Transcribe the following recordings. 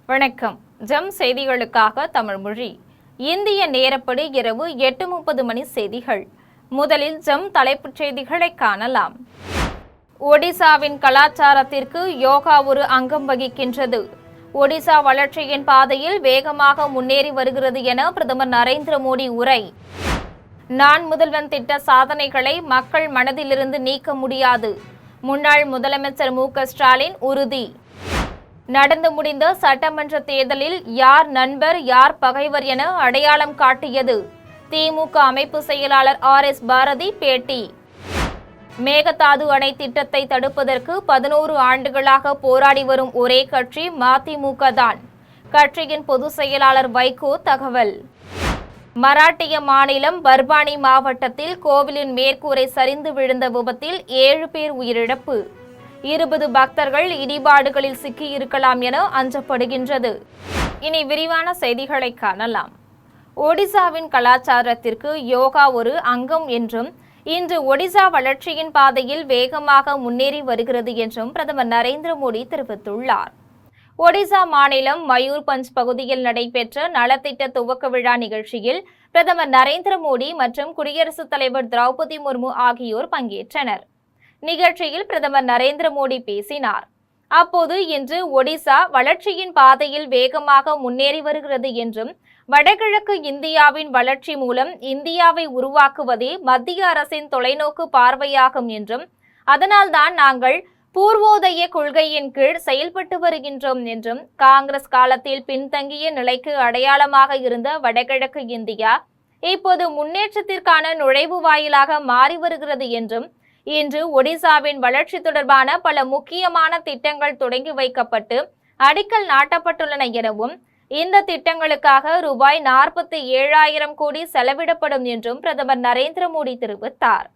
வணக்கம். ஜம் செய்திகளுக்காக தமிழ்மொழி. இந்திய நேரப்படி இரவு 8:30 மணி செய்திகள். முதலில் ஜம் தலைப்புச் செய்திகளை காணலாம். ஒடிசாவின் கலாச்சாரத்திற்கு யோகா ஒரு அங்கம் வகிக்கின்றது. ஒடிசா வளர்ச்சியின் பாதையில் வேகமாக முன்னேறி வருகிறது என பிரதமர் நரேந்திர மோடி உரை. நான் முதல்வன் திட்ட சாதனைகளை மக்கள் மனதிலிருந்து நீக்க முடியாது. முன்னாள் முதலமைச்சர் மு.க.ஸ்டாலின் உறுதி. நடந்து முடிந்த சட்டமன்ற தேர்தலில் யார் நண்பர் யார் பகைவர் என அடையாளம் காட்டியது. திமுக அமைப்பு செயலாளர் ஆர்.எஸ். பாரதி பேட்டி. மேகதாது அணை திட்டத்தை தடுப்பதற்கு 11 ஆண்டுகளாக போராடி வரும் ஒரே கட்சி மதிமுக தான். கட்சியின் பொதுச் செயலாளர் வைகோ தகவல். மராட்டிய மாநிலம் பர்பானி மாவட்டத்தில் கோவிலின் மேற்கூரை சரிந்து விழுந்த விபத்தில் 7 பேர் உயிரிழப்பு. 20 பக்தர்கள் இடிபாடுகளில் சிக்கியிருக்கலாம் என அஞ்சப்படுகின்றது. இனி விரிவான செய்திகளை காணலாம். ஒடிசாவின் கலாச்சாரத்திற்கு யோகா ஒரு அங்கம் என்றும் இன்று ஒடிசா வளர்ச்சியின் பாதையில் வேகமாக முன்னேறி வருகிறது என்றும் பிரதமர் நரேந்திர மோடி தெரிவித்துள்ளார். ஒடிசா மாநிலம் மயூர்பஞ்ச் பகுதியில் நடைபெற்ற நலத்திட்ட துவக்க விழா நிகழ்ச்சியில் பிரதமர் நரேந்திர மோடி மற்றும் குடியரசுத் தலைவர் திரௌபதி முர்மு ஆகியோர் பங்கேற்றனர். நிகழ்ச்சியில் பிரதமர் நரேந்திர மோடி பேசினார். அப்போது இன்று ஒடிசா வளர்ச்சியின் பாதையில் வேகமாக முன்னேறி வருகிறது என்றும் வடகிழக்கு இந்தியாவின் வளர்ச்சி மூலம் இந்தியாவை உருவாக்குவதே மத்திய அரசின் தொலைநோக்கு பார்வையாகும் என்றும் அதனால்தான் நாங்கள் பூர்வோதய கொள்கையின் கீழ் செயல்பட்டு வருகின்றோம் என்றும் காங்கிரஸ் காலத்தில் பின்தங்கிய நிலைக்கு அடையாளமாக இருந்த வடகிழக்கு இந்தியா இப்போது முன்னேற்றத்திற்கான நுழைவு வாயிலாக மாறி வருகிறது என்றும் இன்று ஒடிசாவின் வளர்ச்சி தொடர்பான பல முக்கியமான திட்டங்கள் தொடங்கி வைக்கப்பட்டு அடிக்கல் நாட்டப்பட்டுள்ளன எனவும் இந்த திட்டங்களுக்காக ரூபாய் 47,000 கோடி செலவிடப்படும் என்றும் பிரதமர் நரேந்திர மோடி தெரிவித்தார்.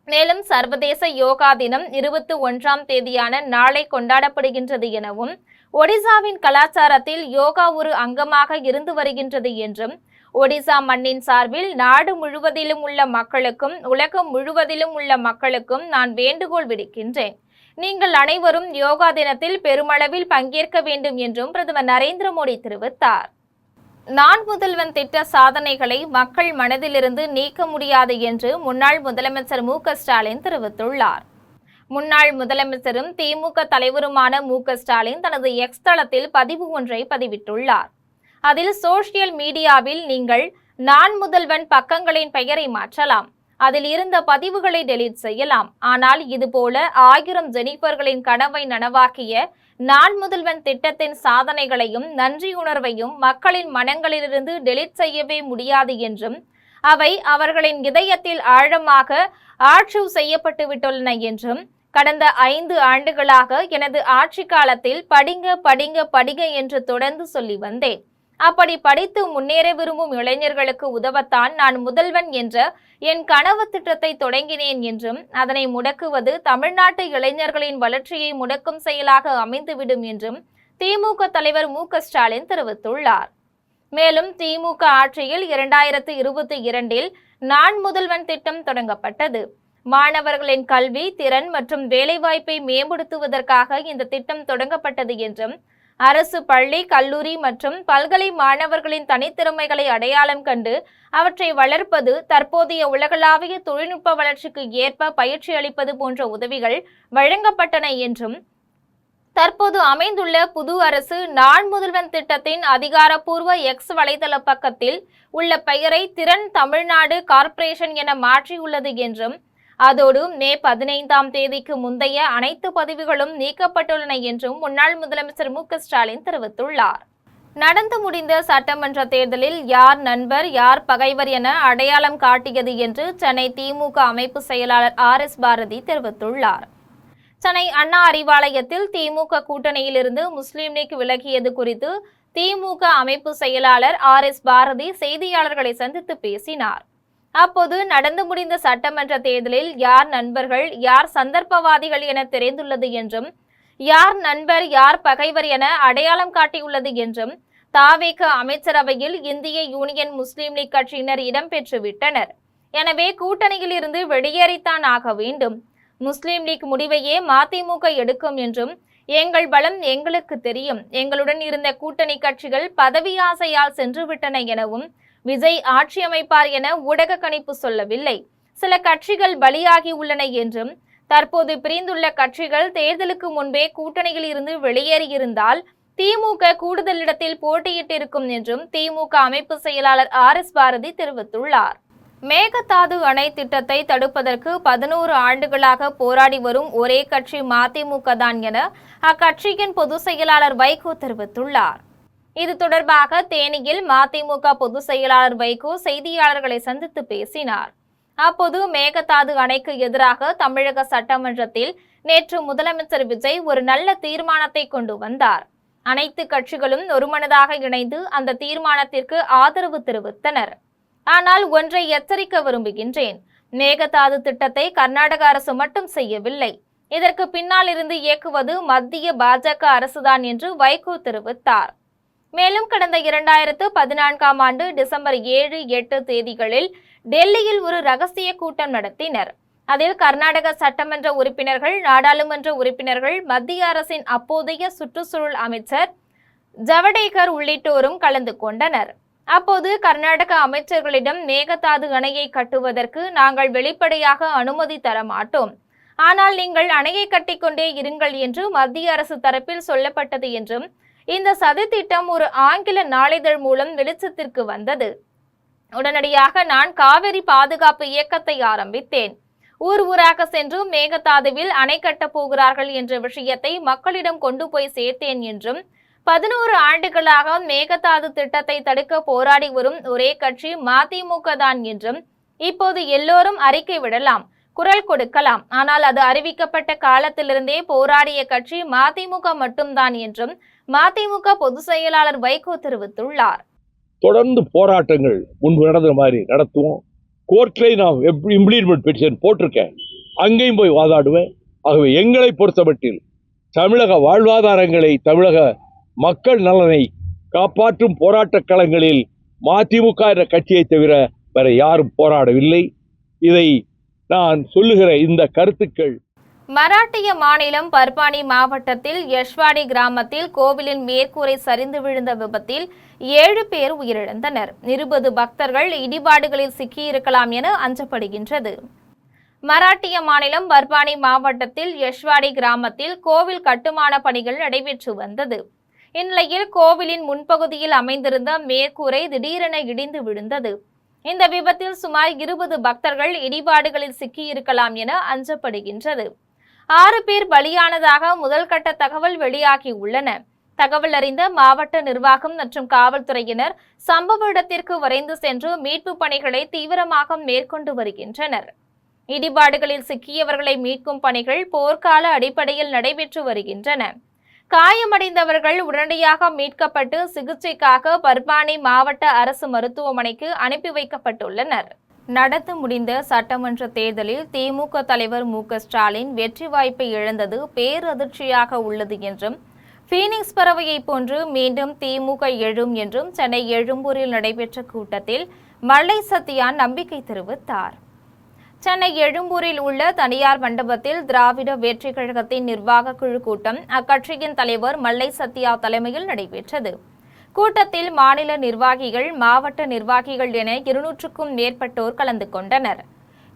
மேலும் சர்வதேச யோகா தினம் 21ஆம் தேதியான நாளை கொண்டாடப்படுகின்றது எனவும் ஒடிசாவின் கலாச்சாரத்தில் யோகா ஒரு அங்கமாக இருந்து வருகின்றது என்றும் ஒடிசா மண்ணின் சார்பில் நாடு முழுவதிலும் உள்ள மக்களுக்கும் உலகம் முழுவதிலும் உள்ள மக்களுக்கும் நான் வேண்டுகோள் விடுக்கின்றேன். நீங்கள் அனைவரும் யோகா தினத்தில் பெருமளவில் பங்கேற்க வேண்டும் என்றும் பிரதமர் நரேந்திர மோடி தெரிவித்தார். நான் முதல்வன் திட்ட சாதனைகளை மக்கள் மனதிலிருந்து நீக்க முடியாது என்று முன்னாள் முதலமைச்சர் மு.க.ஸ்டாலின் தெரிவித்துள்ளார். முன்னாள் முதலமைச்சரும் திமுக தலைவருமான மு.க.ஸ்டாலின் தனது எக்ஸ் தளத்தில் பதிவு ஒன்றை பதிவிட்டுள்ளார். அதில் சோசியல் மீடியாவில் நீங்கள் நான் முதல்வன் பக்கங்களின் பெயரை மாற்றலாம், அதில் இருந்த பதிவுகளை டெலீட் செய்யலாம். ஆனால் இதுபோல 1000 ஜெனிஃபர்களின் கனவை நனவாக்கிய நான் முதல்வன் திட்டத்தின் சாதனைகளையும் நன்றியுணர்வையும் மக்களின் மனங்களிலிருந்து டெலீட் செய்யவே முடியாது என்றும் அவை அவர்களின் இதயத்தில் ஆழமாக ஆர்ச்சிவ் செய்யப்பட்டு விட்டுள்ளன என்றும் கடந்த 5 ஆண்டுகளாக எனது ஆட்சி காலத்தில் படிங்க படிங்க படிங்க என்று தொடர்ந்து சொல்லி வந்தேன். அப்படி படித்து முன்னேற விரும்பும் இளைஞர்களுக்கு உதவத்தான் நான் முதல்வன் என்ற என் கனவு திட்டத்தை தொடங்கினேன் என்றும் அதனை முடக்குவது தமிழ்நாட்டு இளைஞர்களின் வளர்ச்சியை முடக்கும் செயலாக அமைந்துவிடும் என்றும் திமுக தலைவர் மு.க.ஸ்டாலின் தெரிவித்துள்ளார். மேலும் திமுக ஆட்சியில் 2022இல் நான் முதல்வன் திட்டம் தொடங்கப்பட்டது. மாணவர்களின் கல்வி திறன் மற்றும் வேலைவாய்ப்பை மேம்படுத்துவதற்காக இந்த திட்டம் தொடங்கப்பட்டது என்றும் அரசு பள்ளி கல்லூரி மற்றும் பல்கலை மாணவர்களின் தனித்திறமைகளை அடையாளம் கண்டு அவற்றை வளர்ப்பது, தற்போதைய உலகளாவிய தொழில்நுட்ப வளர்ச்சிக்கு ஏற்ப பயிற்சி அளிப்பது போன்ற உதவிகள் வழங்கப்பட்டன என்றும் தற்போது அமைந்துள்ள புது அரசு நான் முதல்வன் திட்டத்தின் அதிகாரப்பூர்வ எக்ஸ் வலைதள பக்கத்தில் உள்ள பெயரை திறன் தமிழ்நாடு கார்ப்பரேஷன் என மாற்றியுள்ளது என்றும் அதோடு மே 15ஆம் தேதிக்கு முந்தைய அனைத்து பதிவுகளும் நீக்கப்பட்டுள்ளன என்றும் முன்னாள் முதலமைச்சர் மு.க.ஸ்டாலின் தெரிவித்துள்ளார். நடந்து முடிந்த சட்டமன்ற தேர்தலில் யார் நண்பர் யார் பகைவர் என அடையாளம் காட்டியது என்று சென்னை திமுக அமைப்பு செயலாளர் ஆர்.எஸ். பாரதி தெரிவித்துள்ளார். சென்னை அண்ணா அறிவாலயத்தில் திமுக கூட்டணியிலிருந்து முஸ்லீம் லீக் விலகியது குறித்து திமுக அமைப்பு செயலாளர் ஆர்.எஸ். பாரதி செய்தியாளர்களை சந்தித்து பேசினார். அப்போது நடந்து முடிந்த சட்டமன்ற தேர்தலில் யார் நண்பர்கள் யார் சந்தர்ப்பவாதிகள் என தெரிந்துள்ளது என்றும் யார் நண்பர் யார் பகைவர் என அடையாளம் காட்டியுள்ளது என்றும் தாவேக அமைச்சரவையில் இந்திய யூனியன் முஸ்லீம் லீக் கட்சியினர் இடம்பெற்றுவிட்டனர். எனவே கூட்டணியில் இருந்து வெளியேறித்தான் ஆக வேண்டும். முஸ்லீம் லீக் முடிவையே மதிமுக எடுக்கும் என்றும் எங்கள் பலம் எங்களுக்கு தெரியும். எங்களுடன் இருந்த கூட்டணி கட்சிகள் பதவி ஆசையால் சென்றுவிட்டன எனவும் விஜய் ஆட்சி அமைப்பார் என ஊடக கணிப்பு சொல்லவில்லை. சில கட்சிகள் பலியாகி உள்ளன என்றும் தற்போது பிரிந்துள்ள கட்சிகள் தேர்தலுக்கு முன்பே கூட்டணியில் இருந்து வெளியேறியிருந்தால் திமுக கூடுதல் இடத்தில் போட்டியிட்டிருக்கும் என்றும் திமுக அமைப்பு செயலாளர் RS பாரதி தெரிவித்துள்ளார். மேகதாது அணை திட்டத்தை தடுப்பதற்கு 11 ஆண்டுகளாக போராடி வரும் ஒரே கட்சி மதிமுக தான் என அக்கட்சியின் பொதுச் செயலாளர் வைகோ தெரிவித்துள்ளார். இது தொடர்பாக தேனியில் மதிமுக பொதுச் செயலாளர் வைகோ செய்தியாளர்களை சந்தித்து பேசினார். அப்போது மேகதாது அணைக்கு எதிராக தமிழக சட்டமன்றத்தில் நேற்று முதலமைச்சர் விஜய் ஒரு நல்ல தீர்மானத்தை கொண்டு வந்தார். அனைத்து கட்சிகளும் ஒருமனதாக இணைந்து அந்த தீர்மானத்திற்கு ஆதரவு தெரிவித்தனர். ஆனால் ஒன்றை எச்சரிக்க விரும்புகின்றேன். மேகதாது திட்டத்தை கர்நாடக அரசு மட்டும் செய்யவில்லை. இதற்கு பின்னால் இருந்து இயக்குவது மத்திய பாஜக அரசுதான் என்று வைகோ தெரிவித்தார். மேலும் கடந்த 2014ஆம் ஆண்டு டிசம்பர் 7, 8 தேதிகளில் டெல்லியில் ஒரு ரகசிய கூட்டம் நடத்தினர். அதில் கர்நாடக சட்டமன்ற உறுப்பினர்கள், நாடாளுமன்ற உறுப்பினர்கள், மத்திய அரசின் அப்போதைய சுற்றுச்சூழல் அமைச்சர் ஜவடேகர் உள்ளிட்டோரும் கலந்து கொண்டனர். அப்போது கர்நாடக அமைச்சர்களிடம் மேகதாது அணையை கட்டுவதற்கு நாங்கள் வெளிப்படையாக அனுமதி தர மாட்டோம், ஆனால் நீங்கள் அணையை கட்டிக்கொண்டே இருங்கள் என்று மத்திய அரசு தரப்பில் சொல்லப்பட்டது என்றும் இந்த சதித்திட்டம் ஒரு ஆங்கில நாளிதழ் மூலம் வெளிச்சத்திற்கு வந்தது. உடனடியாக நான் காவிரி பாதுகாப்பு இயக்கத்தை ஆரம்பித்தேன். ஊர் ஊராக சென்று மேகதாதுவில் அணை கட்டப் போகிறார்கள் என்ற விஷயத்தை மக்களிடம் கொண்டு போய் சேர்த்தேன் என்றும் 11 ஆண்டுகளாக மேகதாது திட்டத்தை தடுக்க போராடி வரும் ஒரே கட்சி மதிமுக தான் என்றும் இப்போது எல்லோரும் அறிக்கை விடலாம், குரல் கொடுக்கலாம், ஆனால் அது அறிவிக்கப்பட்ட காலத்திலிருந்தே போராடிய கட்சி மதிமுக மட்டும்தான் என்றும் மதிமுக பொதுச் செயலாளர் வைகோ தெரிவித்துள்ளார். தொடர்ந்து போராட்டங்கள் முன்பு நடந்த மாதிரி நடத்துவோம். கோர்ட்ல நான் இம்ப்ளீமெண்ட் பெட்டிஷன் போட்டிருக்கேன், அங்கேயும் போய் வாதாடுவேன். ஆகவே எங்களை பொறுத்தமட்டில் தமிழக வாழ்வாதாரங்களை, தமிழக மக்கள் நலனை காப்பாற்றும் போராட்ட களங்களில் மதிமுக என்ற கட்சியை தவிர வேற யாரும் போராடவில்லை. இதை நான் சொல்லுகிற இந்த கருத்துக்கள். மராட்டிய மாநிலம் பர்பானி மாவட்டத்தில் யஷ்வாடி கிராமத்தில் கோவிலின் மேற்கூரை சரிந்து விழுந்த விபத்தில் 7 பேர் உயிரிழந்தனர். 20 பக்தர்கள் இடிபாடுகளில் சிக்கியிருக்கலாம் என அஞ்சப்படுகின்றது. மராட்டிய மாநிலம் பர்பானி மாவட்டத்தில் யஷ்வாடி கிராமத்தில் கோவில் கட்டுமான பணிகள் நடைபெற்று வந்தது. இந்நிலையில் கோவிலின் முன்பகுதியில் அமைந்திருந்த மேற்கூரை திடீரென இடிந்து விழுந்தது. இந்த விபத்தில் சுமார் 20 பக்தர்கள் இடிபாடுகளில் சிக்கியிருக்கலாம் என அஞ்சப்படுகின்றது. 6 பேர் பலியானதாக முதல்கட்ட தகவல் வெளியாகி உள்ளன. தகவல் அறிந்த மாவட்ட நிர்வாகம் மற்றும் காவல்துறையினர் சம்பவ இடத்திற்கு விரைந்து சென்று மீட்பு பணிகளை தீவிரமாக மேற்கொண்டு வருகின்றனர். இடிபாடுகளில் சிக்கியவர்களை மீட்கும் பணிகள் போர்க்கால அடிப்படையில் நடைபெற்று வருகின்றன. காயமடைந்தவர்கள் உடனடியாக மீட்கப்பட்டு சிகிச்சைக்காக பர்பானி மாவட்ட அரசு மருத்துவமனைக்கு அனுப்பி வைக்கப்பட்டுள்ளனர். நடந்து முடிந்த சட்டமன்ற தேர்தலில் திமுக தலைவர் மு.க.ஸ்டாலின் வெற்றி வாய்ப்பை இழந்தது பேரதிர்ச்சியாக உள்ளது என்றும், பீனிக்ஸ் பறவையை போன்று மீண்டும் திமுக எழும் என்றும் சென்னை எழும்பூரில் நடைபெற்ற கூட்டத்தில் மல்லை சத்யா நம்பிக்கை தெரிவித்தார். சென்னை எழும்பூரில் உள்ள தனியார் மண்டபத்தில் திராவிட வெற்றி கழகத்தின் நிர்வாக குழு கூட்டம் அக்கட்சியின் தலைவர் மல்லை சத்யா தலைமையில் நடைபெற்றது. கூட்டத்தில் மாநில நிர்வாகிகள், மாவட்ட நிர்வாகிகள் என 200க்கும் மேற்பட்டோர் கலந்து கொண்டனர்.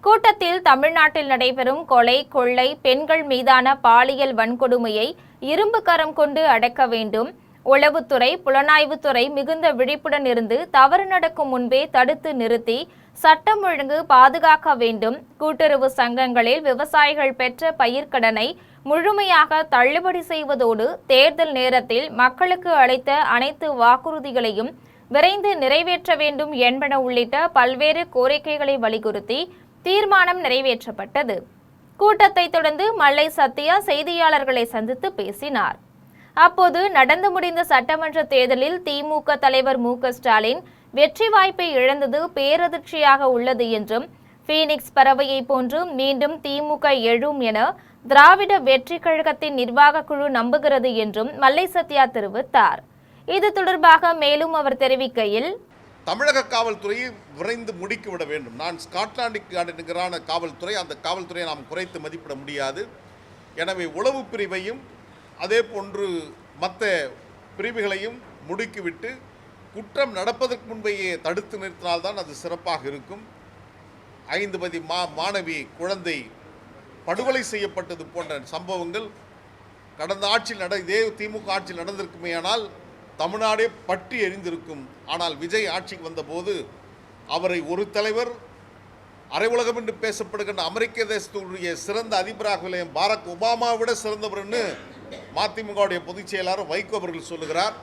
கூட்டத்தில் தமிழ்நாட்டில் நடைபெறும் கொலை, கொள்ளை, பெண்கள் மீதான பாலியல் வன்கொடுமையை இரும்பு கரம் கொண்டு அடக்க வேண்டும், உளவுத்துறை, புலனாய்வுத்துறை மிகுந்த விழிப்புடன் இருந்து தவறு நடக்கும் முன்பே தடுத்து நிறுத்தி சட்டம் ஒழுங்கு பாதுகாக்க வேண்டும், கூட்டுறவு சங்கங்களில் விவசாயிகள் பெற்ற பயிர்க்கடனை முழுமையாக தள்ளுபடி செய்வதோடு தேர்தல் நேரத்தில் மக்களுக்கு அளித்த அனைத்து வாக்குறுதிகளையும் விரைந்து நிறைவேற்ற வேண்டும் என்பன உள்ளிட்ட பல்வேறு கோரிக்கைகளை வலியுறுத்தி தீர்மானம் நிறைவேற்றப்பட்டது. கூட்டத்தை தொடர்ந்து மல்லை சத்யா செய்தியாளர்களை சந்தித்து பேசினார். அப்போது நடந்து முடிந்த சட்டமன்ற தேர்தலில் திமுக தலைவர் மு.க.ஸ்டாலின் வெற்றி வாய்ப்பை இழந்தது பேரதிர்ச்சியாக உள்ளது என்றும், பீனிக்ஸ் பறவையை போன்று மீண்டும் திமுக எழும் என திராவிட வெற்றி கழகத்தின் நிர்வாக குழு நம்புகிறது என்றும் மல்லை சத்யா தெரிவித்தார். இது தொடர்பாக மேலும் அவர் தெரிவிக்கையில், தமிழக காவல்துறையை விரைந்து முடுக்கிவிட வேண்டும். நான் ஸ்காட்லாந்துக்கான காவல்துறை, அந்த காவல்துறையை நாம் குறைத்து மதிப்பிட முடியாது. எனவே உளவு பிரிவையும் அதே போன்று மற்ற பிரிவுகளையும் முடுக்கிவிட்டு குற்றம் நடப்பதற்கு முன்பேயே தடுத்து நிறுத்தினால்தான் அது சிறப்பாக இருக்கும். 5 வயது மாணவி குழந்தை படுகொலை செய்யப்பட்டது போன்ற சம்பவங்கள் கடந்த ஆட்சியில் இதே திமுக ஆட்சியில் நடந்திருக்குமேயானால் தமிழ்நாடே பற்றி எரிந்திருக்கும். ஆனால் விஜய் ஆட்சிக்கு வந்தபோது அவரை ஒரு தலைவர், அரை உலகம் என்று பேசப்படுகின்ற அமெரிக்க தேசத்துடைய சிறந்த அதிபராக பாரக் ஒபாமாவை விட சிறந்தவர்னு மதிமுகவுடைய பொதுச் செயலாளர் வைகோ அவர்கள் சொல்லுகிறார்.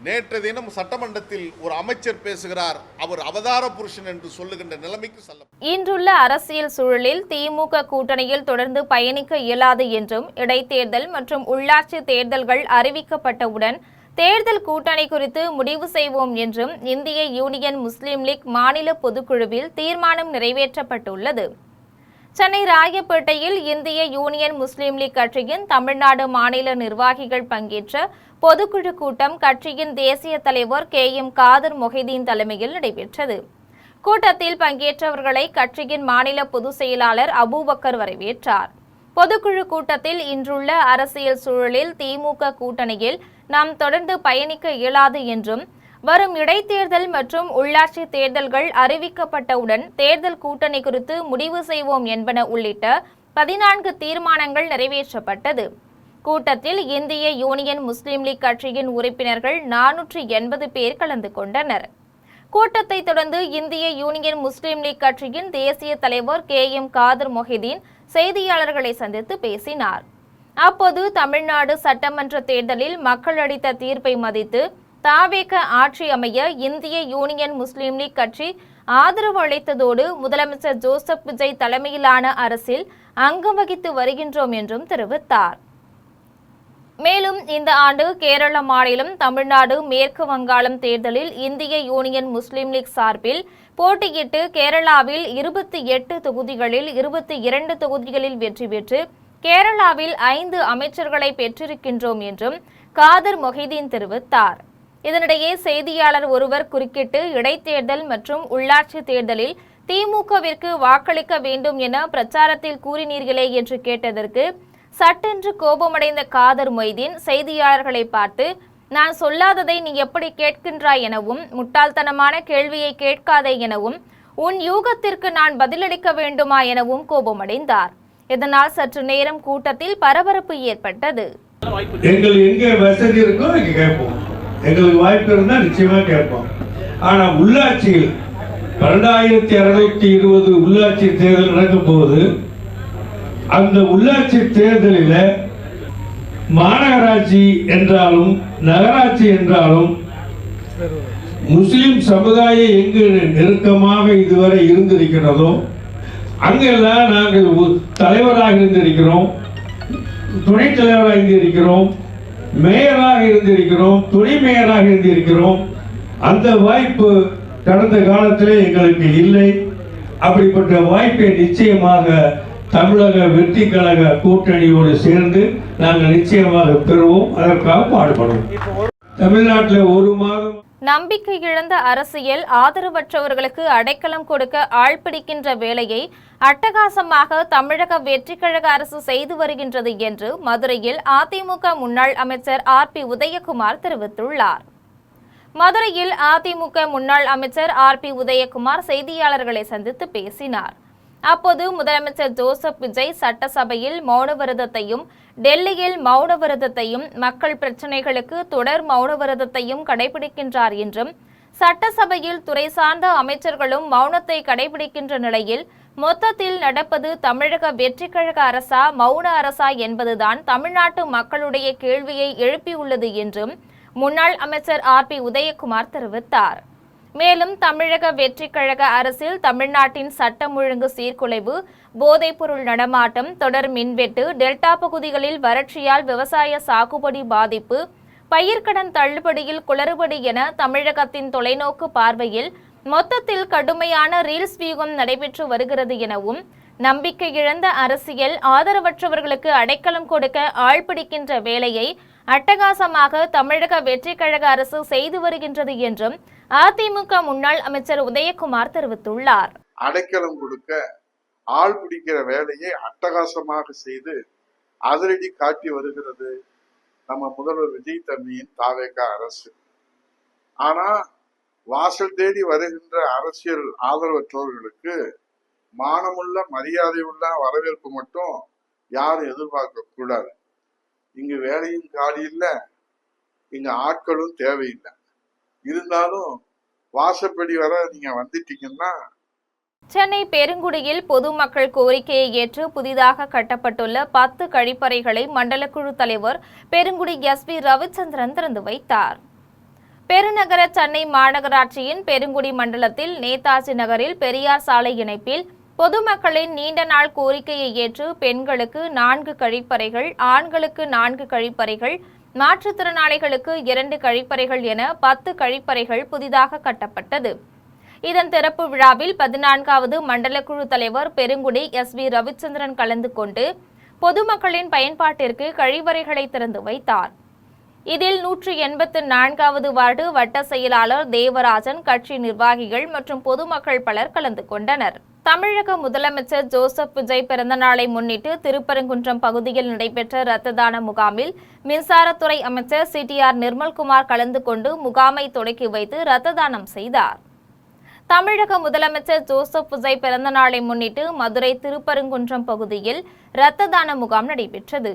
நேற்று தினம் சட்டமன்றத்தில் ஒரு அமைச்சர் பேசுகிறார், அவர் அவதார புருஷன் என்று சொல்லுகின்ற நிலைமைக்கு செல்ல. இன்றுள்ள அரசியல் சூழலில் திமுக கூட்டணியில் தொடர்ந்து பயணிக்க இயலாது என்றும், இடைத்தேர்தல் மற்றும் உள்ளாட்சி தேர்தல்கள் அறிவிக்கப்பட்டவுடன் தேர்தல் கூட்டணி குறித்து முடிவு செய்வோம் என்றும் இந்திய யூனியன் முஸ்லீம் லீக் மாநில பொதுக்குழுவில் தீர்மானம் நிறைவேற்றப்பட்டுள்ளது. சென்னை ராயப்பேட்டையில் இந்திய யூனியன் முஸ்லீம் லீக் கட்சியின் தமிழ்நாடு மாநில நிர்வாகிகள் பங்கேற்ற பொதுக்குழு கூட்டம் கட்சியின் தேசிய தலைவர் KM காதர் மொஹிதீன் தலைமையில் நடைபெற்றது. கூட்டத்தில் பங்கேற்றவர்களை கட்சியின் மாநில பொதுச் செயலாளர் அபூபக்கர் வரவேற்றார். பொதுக்குழு கூட்டத்தில் இன்றுள்ள அரசியல் சூழலில் திமுக கூட்டணியில் நாம் தொடர்ந்து பயணிக்க இயலாது என்றும், வரும் இடைத்தேர்தல் மற்றும் உள்ளாட்சி தேர்தல்கள் அறிவிக்கப்பட்டவுடன் தேர்தல் கூட்டணி குறித்து முடிவு செய்வோம் என்பன உள்ளிட்ட 14 தீர்மானங்கள் நிறைவேற்றப்பட்டது. கூட்டத்தில் இந்திய யூனியன் முஸ்லீம் லீக் கட்சியின் உறுப்பினர்கள் 480 பேர் கலந்து கொண்டனர். கூட்டத்தை தொடர்ந்து இந்திய யூனியன் முஸ்லீம் லீக் கட்சியின் தேசிய தலைவர் KM காதர் மொஹிதீன் செய்தியாளர்களை சந்தித்து பேசினார். அப்போது தமிழ்நாடு சட்டமன்ற தேர்தலில் மக்கள் அளித்த தீர்ப்பை மதித்து தாவேக ஆட்சி அமைய இந்திய யூனியன் முஸ்லீம் லீக் கட்சி ஆதரவு அளித்ததோடு முதலமைச்சர் ஜோசப் விஜய் தலைமையிலான அரசில் அங்கம் வகித்து வருகின்றோம் என்றும் தெரிவித்தார். மேலும் இந்த ஆண்டு கேரள மாநிலம், தமிழ்நாடு, மேற்கு வங்காளம் தேர்தலில் இந்திய யூனியன் முஸ்லீம் லீக் சார்பில் போட்டியிட்டு கேரளாவில் 28 தொகுதிகளில் 22 தொகுதிகளில் வெற்றி பெற்று கேரளாவில் 5 அமைச்சர்களை பெற்றிருக்கின்றோம் என்றும் காதர் மொஹிதீன் தெரிவித்தார். இதனிடையே செய்தியாளர் ஒருவர் குறுக்கிட்டு, இடைத்தேர்தல் மற்றும் உள்ளாட்சி தேர்தலில் திமுகவிற்கு வாக்களிக்க வேண்டும் என பிரச்சாரத்தில் கூறினீர்களே என்று கேட்டதற்கு சட்டென்று கோபமடைந்த காதர் மொஹிதீன் செய்தியாளர்களை பார்த்து, நான் சொல்லாததை நீ எப்படி கேட்கின்றாய் எனவும், முட்டாள்தனமான கேள்வியை கேட்காதே எனவும், உன் யூகத்திற்கு நான் பதிலளிக்க வேண்டுமா எனவும் கோபமடைந்தார். இதனால் சற்று நேரம் கூட்டத்தில் பரபரப்பு ஏற்பட்டது. எங்களுக்கு எங்க வசதி இருக்கோ அங்க கேட்போம், எங்களுக்கு வாய்ப்பு இருந்தா நிச்சயமா கேட்போம். ஆனா உள்ளாட்சியில் 2620 உள்ளாட்சி தேர்தல் நடக்கும் போது அந்த உள்ளாட்சி தேர்தலில் மாநகராட்சி என்றாலும் நகராட்சி என்றாலும் முஸ்லிம் சமுதாயம் எங்கு நெருக்கமாக இதுவரை இருந்திருக்கிறதோ அங்கெல்லாம் நாங்கள் தலைவராக இருந்திருக்கிறோம், துணைத் தலைவராக இருந்திருக்கிறோம், மேயராக இருந்திருக்கிறோம், துணை மேயராக இருந்திருக்கிறோம். அந்த வாய்ப்பு கடந்த காலத்திலே எங்களுக்கு இல்லை. அப்படிப்பட்ட வாய்ப்பை நிச்சயமாக தமிழக வெற்றி கழக கூட்டணியோடு சேர்ந்து நாங்கள் நிச்சயமாக பெறுவோம். அதற்காக பாடுபடுவோம். தமிழ்நாட்டில் ஒரு மாதம் நம்பிக்கை இழந்த அரசியல் ஆதரவற்றவர்களுக்கு அடைக்கலம் கொடுக்க ஆள்பிடிக்கின்ற வேலையை அட்டகாசமாக தமிழக வெற்றி கழக அரசு செய்து வருகின்றது என்று மதுரையில் அதிமுக முன்னாள் அமைச்சர் RP உதயகுமார் தெரிவித்துள்ளார். மதுரையில் அதிமுக முன்னாள் அமைச்சர் RP உதயகுமார் செய்தியாளர்களை சந்தித்து பேசினார். அப்போது முதலமைச்சர் ஜோசப் விஜய் சட்டசபையில் மௌன விரதத்தையும், டெல்லியில் மௌன விரதத்தையும், மக்கள் பிரச்சினைகளுக்கு தொடர் மௌன விரதத்தையும் கடைபிடிக்கின்றார் என்றும், சட்டசபையில் துறை சார்ந்த அமைச்சர்களும் மௌனத்தை கடைபிடிக்கின்ற நிலையில் மொத்தத்தில் நடப்பது தமிழக வெற்றி கழக அரசா, மௌன அரசா என்பதுதான் தமிழ்நாட்டு மக்களுடைய கேள்வியை எழுப்பியுள்ளது என்றும் முன்னாள் அமைச்சர் RP உதயகுமார் தெரிவித்தார். மேலும் தமிழக வெற்றி கழக அரசில் தமிழ்நாட்டின் சட்டம் ஒழுங்கு சீர்குலைவு, போதைப்பொருள் நடமாட்டம், தொடர் மின்வெட்டு, டெல்டா பகுதிகளில் வறட்சியால் விவசாய சாகுபடி பாதிப்பு, பயிர்க்கடன் தள்ளுபடியில் குளறுபடி என தமிழகத்தின் தொலைநோக்கு பார்வையில் மொத்தத்தில் கடுமையான ரீல்ஸ் வியூகம் நடைபெற்று வருகிறது எனவும், நம்பிக்கை இழந்த அரசியல் ஆதரவற்றவர்களுக்கு அடைக்கலம் கொடுக்க ஆள்பிடிக்கின்ற வேலையை அட்டகாசமாக தமிழக வெற்றி கழக அரசு செய்து வருகின்றது என்றும் அதிமுக முன்னாள் அமைச்சர் உதயகுமார் தெரிவித்துள்ளார். அடைக்கலம் கொடுக்க ஆள் பிடிக்கிற வேலையை அட்டகாசமாக செய்து அதிரடி காட்டி வருகிறது நம்ம முதல்வர் விஜய் தம்பியின் தாவேகா அரசு. ஆனா வாசல் தேடி வருகின்ற அரசியல் ஆதரவற்றவர்களுக்கு மானமுள்ள மரியாதையுள்ள வரவேற்பு மட்டும் யாரும் எதிர்பார்க்க கூடாது. இங்கு வேலையும் காலி இல்லை, இங்க ஆட்களும் தேவையில்லை. இருந்தாலும் வாசப்படி வர நீங்க வந்துட்டீங்கன்னா. சென்னை பெருங்குடியில் பொதுமக்கள் கோரிக்கையை ஏற்று புதிதாக கட்டப்பட்டுள்ள 10 கழிப்பறைகளை மண்டல குழு தலைவர் பெருங்குடி SP ரவிச்சந்திரன் திறந்து வைத்தார். பெருநகர சென்னை மாநகராட்சியின் பெருங்குடி மண்டலத்தில் நேதாஜி நகரில் பெரியார் சாலை இணைப்பில் பொதுமக்களின் நீண்ட நாள் கோரிக்கையை ஏற்று பெண்களுக்கு 4 கழிப்பறைகள், ஆண்களுக்கு 4 கழிப்பறைகள், மாற்றுத்திறனாளிகளுக்கு 2 கழிப்பறைகள் என 10 கழிப்பறைகள் புதிதாக கட்டப்பட்டது. இதன் திறப்பு விழாவில் 14வது மண்டல குழு தலைவர் பெருங்குடி SP ரவிச்சந்திரன் கலந்து கொண்டு பொதுமக்களின் பயன்பாட்டிற்கு கழிவறைகளை திறந்து வைத்தார். இதில் 184வது வார்டு வட்ட செயலாளர் தேவராஜன், கட்சி நிர்வாகிகள் மற்றும் பொதுமக்கள் பலர் கலந்து கொண்டனர். தமிழக முதலமைச்சர் ஜோசப் விஜய் பிறந்தநாளை முன்னிட்டு திருப்பரங்குன்றம் பகுதியில் நடைபெற்ற இரத்த தான முகாமில் மின்சாரத்துறை அமைச்சர் CTR நிர்மல்குமார் கலந்து கொண்டு முகாமை தொடக்கி வைத்து இரத்த தானம் செய்தார். தமிழக முதலமைச்சர் ஜோசப் விஜய் பிறந்தநாளை முன்னிட்டு மதுரை திருப்பரங்குன்றம் பகுதியில் இரத்த தான முகாம் நடைபெற்றது.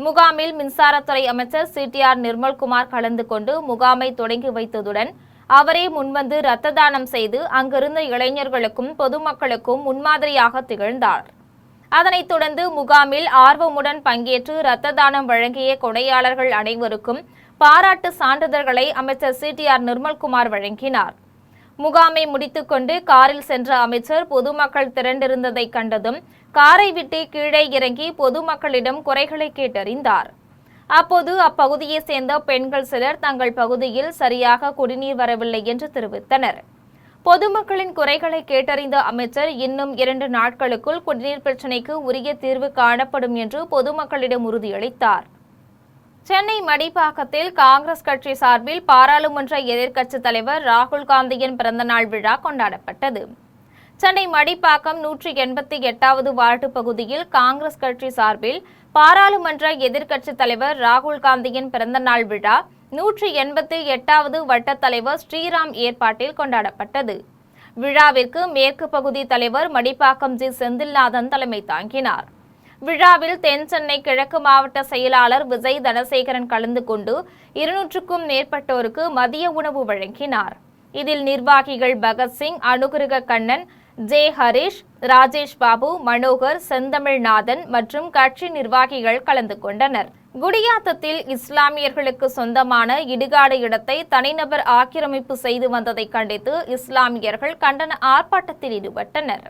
முகாமில் மின்சாரத்துறை அமைச்சர் CTR நிர்மல்குமார் கலந்து கொண்டு முகாமை தொடங்கி வைத்ததுடன் அவரே முன்வந்து இரத்த தானம் செய்து அங்கிருந்த இளைஞர்களுக்கும் பொதுமக்களுக்கும் முன்மாதிரியாக திகழ்ந்தார். அதனைத் தொடர்ந்து முகாமில் ஆர்வமுடன் பங்கேற்று இரத்த தானம் வழங்கிய கொடையாளர்கள் அனைவருக்கும் பாராட்டு சான்றிதழ்களை அமைச்சர் CTR நிர்மல்குமார் வழங்கினார். முகாமை முடித்துக்கொண்டு காரில் சென்ற அமைச்சர் பொதுமக்கள் திரண்டிருந்ததை கண்டதும் காரை விட்டு கீழே இறங்கி பொதுமக்களிடம் குறைகளை கேட்டறிந்தார். அப்போது அப்பகுதியை சேர்ந்த பெண்கள் சிலர் தங்கள் பகுதியில் சரியாக குடிநீர் வரவில்லை என்று தெரிவித்தனர். பொதுமக்களின் குறைகளை கேட்டறிந்த அமைச்சர் இன்னும் 2 நாட்களுக்குள் குடிநீர் பிரச்சினைக்கு உரிய தீர்வு காணப்படும் என்று பொதுமக்களிடம் உறுதியளித்தார். சென்னை மடிப்பாக்கத்தில் காங்கிரஸ் கட்சி சார்பில் பாராளுமன்ற எதிர்க்கட்சித் தலைவர் ராகுல் காந்தியின் பிறந்தநாள் விழா கொண்டாடப்பட்டது. சென்னை மடிப்பாக்கம் 188வது வார்டு பகுதியில் காங்கிரஸ் கட்சி சார்பில் பாராளுமன்ற எதிர்க்கட்சித் தலைவர் ராகுல் காந்தியின் பிறந்தநாள் விழா 188வது வட்டத் தலைவர் ஸ்ரீராம் ஏற்பாட்டில் கொண்டாடப்பட்டது. விழாவிற்கு மேற்கு பகுதி தலைவர் மடிப்பாக்கம் G. செந்தில்நாதன் தலைமை தாங்கினார். விழாவில் தென் சென்னை கிழக்கு மாவட்ட செயலாளர் விஜய் தனசேகரன் கலந்து கொண்டு 200க்கும் மேற்பட்டோருக்கு மதிய உணவு வழங்கினார். இதில் நிர்வாகிகள் பகத்சிங், அனுகிரக கண்ணன், ஜே. ஹரிஷ், ராஜேஷ் பாபு, மனோகர், செந்தமிழ்நாதன் மற்றும் கட்சி நிர்வாகிகள் கலந்து கொண்டனர். குடியாத்தத்தில் இஸ்லாமியர்களுக்கு சொந்தமான இடுகாடு இடத்தை தனிநபர் ஆக்கிரமிப்பு செய்து வந்ததை கண்டித்து இஸ்லாமியர்கள் கண்டன ஆர்ப்பாட்டத்தில் ஈடுபட்டனர்.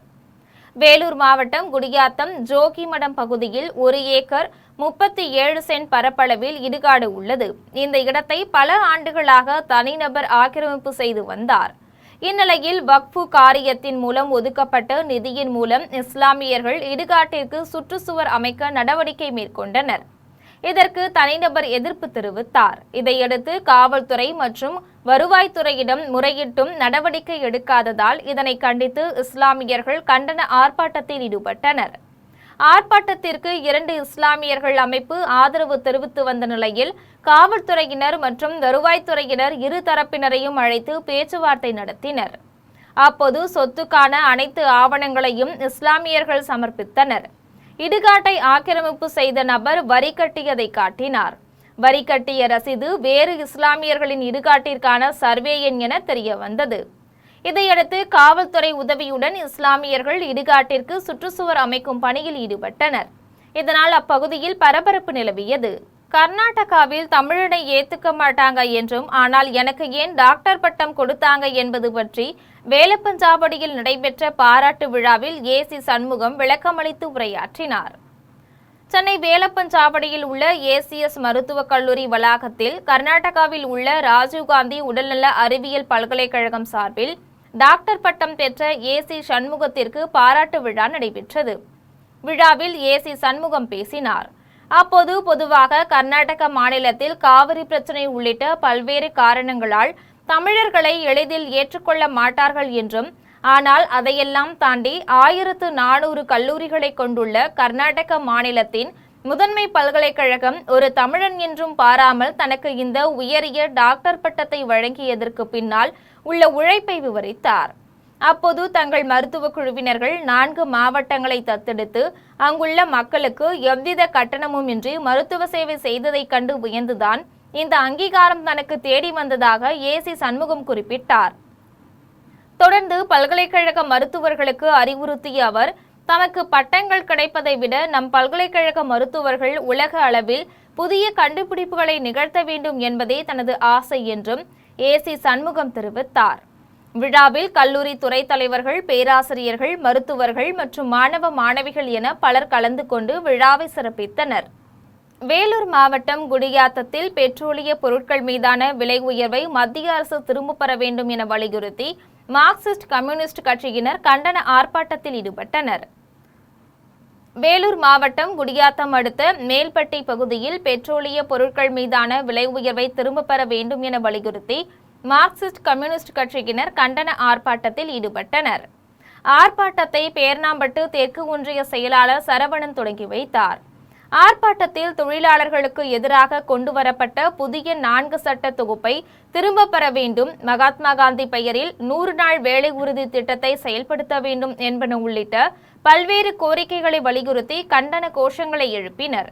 வேலூர் மாவட்டம் குடியாத்தம் ஜோகிமடம் பகுதியில் 1 ஏக்கர் 37 சென்ட் பரப்பளவில் இடுகாடு உள்ளது. இந்த இடத்தை பல ஆண்டுகளாக தனிநபர் ஆக்கிரமிப்பு செய்து வந்தார். இந்நிலையில் வக்ஃபு காரியத்தின் மூலம் ஒதுக்கப்பட்ட நிதியின் மூலம் இஸ்லாமியர்கள் இடுகாட்டிற்கு சுற்றுச்சுவர் அமைக்க நடவடிக்கை மேற்கொண்டனர். இதற்கு தனிநபர் எதிர்ப்பு தெரிவித்தார். இதையடுத்து காவல்துறை மற்றும் வருவாய்த்துறையிடம் முறையிட்டும் நடவடிக்கை எடுக்காததால் இதனை கண்டித்து இஸ்லாமியர்கள் கண்டன ஆர்ப்பாட்டத்தில் ஈடுபட்டனர். ஆர்ப்பாட்டத்திற்கு 2 இஸ்லாமியர்கள் அமைப்பு ஆதரவு தெரிவித்து வந்த நிலையில் காவல்துறையினர் மற்றும் வருவாய்த்துறையினர் இரு தரப்பினரையும் அழைத்து பேச்சுவார்த்தை நடத்தினர். அப்போது சொத்துக்கான அனைத்து ஆவணங்களையும் இஸ்லாமியர்கள் சமர்ப்பித்தனர். இடுகாட்டை ஆக்கிரமிப்பு செய்த நபர் வரி கட்டியதை காட்டினார். வரி கட்டிய ரசீது வேறு இஸ்லாமியர்களின் இடுகாட்டிற்கான சர்வே எண் என தெரிய வந்தது. இதையடுத்து காவல்துறை உதவியுடன் இஸ்லாமியர்கள் இடுகாட்டிற்கு சுற்றுச்சுவர் அமைக்கும் பணியில் ஈடுபட்டனர். இதனால் அப்பகுதியில் பரபரப்பு நிலவியது. கர்நாடகாவில் தமிழனை ஏத்துக்க மாட்டாங்க என்றும், ஆனால் எனக்கு ஏன் டாக்டர் பட்டம் கொடுத்தாங்க என்பது பற்றி வேலப்பஞ்சாவடியில் நடைபெற்ற பாராட்டு விழாவில் AC சண்முகம் விளக்கமளித்து உரையாற்றினார். சென்னை வேலப்பஞ்சாவடியில் உள்ள ACS மருத்துவக் கல்லூரி வளாகத்தில் கர்நாடகாவில் உள்ள ராஜீவ்காந்தி உடல்நல அறிவியல் பல்கலைக்கழகம் சார்பில் டாக்டர் பட்டம் பெற்ற AC சண்முகத்திற்கு பாராட்டு விழா நடைபெற்றது. விழாவில் AC சண்முகம் பேசினார். அப்போது பொதுவாக கர்நாடக மாநிலத்தில் காவிரி பிரச்சினை உள்ளிட்ட பல்வேறு காரணங்களால் தமிழர்களை எளிதில் ஏற்றுக்கொள்ள மாட்டார்கள் என்றும், ஆனால் அதையெல்லாம் தாண்டி 1400 கல்லூரிகளை கொண்டுள்ள கர்நாடக மாநிலத்தின் முதன்மை பல்கலைக்கழகம் ஒரு தமிழன் என்றும் பாராமல் தனக்கு இந்த உயரிய டாக்டர் பட்டத்தை வழங்கியதற்கு பின்னால் உள்ள உழைப்பை விவரித்தார். அப்போது தங்கள் மருத்துவ குழுவினர்கள் 4 மாவட்டங்களை தத்தெடுத்து அங்குள்ள மக்களுக்கு எவ்வித கட்டணமும் இன்றி மருத்துவ சேவை செய்ததை கண்டு வியந்துதான் இந்த அங்கீகாரம் தனக்கு தேடி வந்ததாக ஏசி சண்முகம் குறிப்பிட்டார். தொடர்ந்து பல்கலைக்கழக மருத்துவர்களுக்கு அறிவுறுத்திய அவர், தமக்கு பட்டங்கள் கிடைப்பதை விட நம் பல்கலைக்கழக மருத்துவர்கள் உலக அளவில் புதிய கண்டுபிடிப்புகளை நிகழ்த்த வேண்டும் என்பதே தனது ஆசை என்றும் ஏசி சண்முகம் தெரிவித்தார். விழாவில் கல்லூரி துறை தலைவர்கள், பேராசிரியர்கள், மருத்துவர்கள் மற்றும் மாணவ மாணவிகள் என பலர் கலந்து கொண்டு விழாவை சிறப்பித்தனர். வேலூர் மாவட்டம் குடியாத்தத்தில் பெட்ரோலிய பொருட்கள் மீதான விலை உயர்வை மத்திய அரசு திரும்பப் பெற வேண்டும் என வலியுறுத்தி மார்க்சிஸ்ட் கம்யூனிஸ்ட் கட்சியினர் கண்டன ஆர்ப்பாட்டத்தில் ஈடுபட்டனர். வேலூர் மாவட்டம் குடியாத்தம் அடுத்த மேல்பட்டி பகுதியில் பெட்ரோலிய பொருட்கள் மீதான விலை உயர்வை திரும்பப் பெற வேண்டும் என வலியுறுத்தி மார்க்சிஸ்ட் கம்யூனிஸ்ட் கட்சியினர் கண்டன ஆர்ப்பாட்டத்தில் ஈடுபட்டனர். ஆர்ப்பாட்டத்தை பேர்ணாம்பட்டு தெற்கு ஒன்றிய செயலாளர் சரவணன் தொடங்கி வைத்தார். ஆர்ப்பாட்டத்தில் தொழிலாளர்களுக்கு எதிராக கொண்டுவரப்பட்ட புதிய 4 சட்ட தொகுப்பை திரும்பப் பெற வேண்டும், மகாத்மா காந்தி பெயரில் 100 நாள் வேலை உறுதி திட்டத்தை செயல்படுத்த வேண்டும் என்பன உள்ளிட்ட பல்வேறு கோரிக்கைகளை வலியுறுத்தி கண்டன கோஷங்களை எழுப்பினர்.